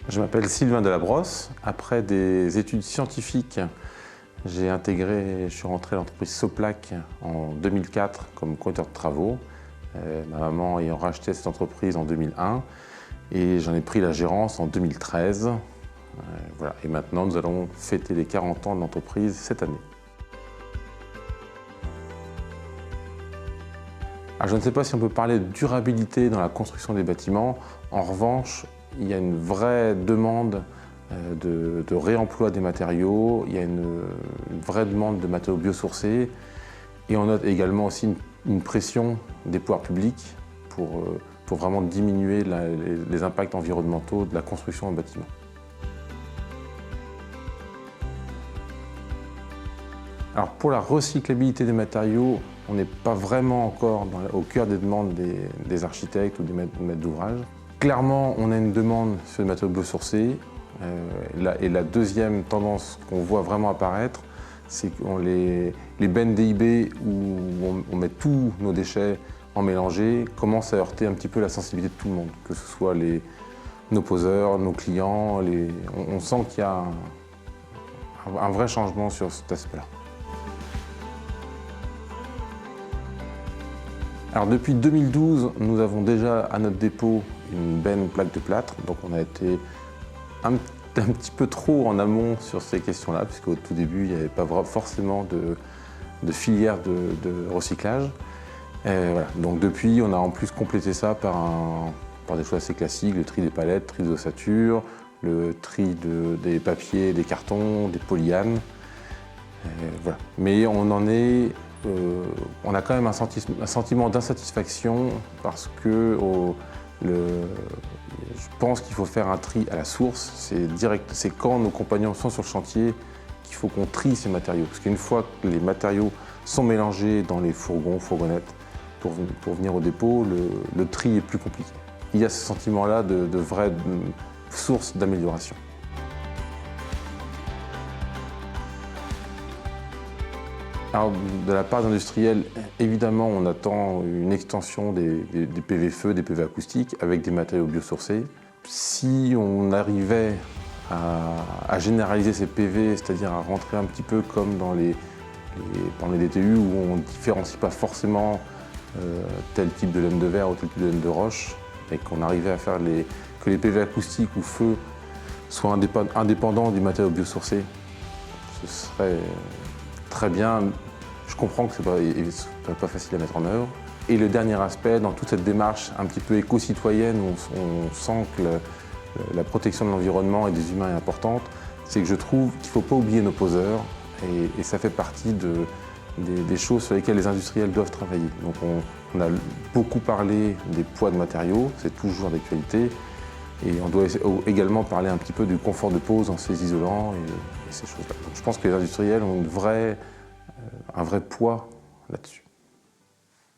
Je m'appelle Sylvain Delabrosse. Après des études scientifiques, je suis rentré à l'entreprise Soplac en 2004 comme conducteur de travaux. Ma maman ayant racheté cette entreprise en 2001 et j'en ai pris la gérance en 2013. Voilà. Et maintenant, nous allons fêter les 40 ans de l'entreprise cette année. Alors, je ne sais pas si on peut parler de durabilité dans la construction des bâtiments. En revanche, il y a une vraie demande de réemploi des matériaux, il y a une vraie demande de matériaux biosourcés et on note également aussi une pression des pouvoirs publics pour vraiment diminuer les impacts environnementaux de la construction de bâtiments. Alors pour la recyclabilité des matériaux, on n'est pas vraiment encore au cœur des demandes des architectes ou des maîtres d'ouvrage. Clairement, on a une demande sur les matériaux biosourcés. Et la deuxième tendance qu'on voit vraiment apparaître, c'est que les bennes DIB où on met tous nos déchets en mélangé commencent à heurter un petit peu la sensibilité de tout le monde, que ce soit nos poseurs, nos clients. On sent qu'il y a un vrai changement sur cet aspect-là. Alors depuis 2012, nous avons déjà à notre dépôt une benne plaque de plâtre, donc on a été un petit peu trop en amont sur ces questions-là, puisqu'au tout début, il n'y avait pas forcément de filière de recyclage. Voilà. Donc depuis, on a en plus complété ça par des choses assez classiques, le tri des palettes, le tri des ossatures, le tri des papiers, des cartons, des polyanes. Voilà. Mais on a quand même un sentiment d'insatisfaction parce que je pense qu'il faut faire un tri à la source. C'est quand nos compagnons sont sur le chantier qu'il faut qu'on trie ces matériaux. Parce qu'une fois que les matériaux sont mélangés dans les fourgons, fourgonnettes, pour venir au dépôt, le tri est plus compliqué. Il y a ce sentiment-là de vraie source d'amélioration. Alors, de la part d'industriels, évidemment, on attend une extension des PV-feu, des PV acoustiques avec des matériaux biosourcés. Si on arrivait à généraliser ces PV, c'est-à-dire à rentrer un petit peu comme dans les DTU où on ne différencie pas forcément tel type de laine de verre ou tel type de laine de roche, et qu'on arrivait à faire que les PV acoustiques ou feu soient indépendants du matériau biosourcé, ce serait très bien. Je comprends que ce n'est pas facile à mettre en œuvre. Et le dernier aspect, dans toute cette démarche un petit peu éco-citoyenne, où on sent que la protection de l'environnement et des humains est importante, c'est que je trouve qu'il ne faut pas oublier nos poseurs, et ça fait partie des choses sur lesquelles les industriels doivent travailler. Donc on a beaucoup parlé des poids de matériaux, c'est toujours d'actualité, et on doit également parler un petit peu du confort de pose en ces isolants et ces choses-là. Je pense que les industriels ont un vrai poids là-dessus.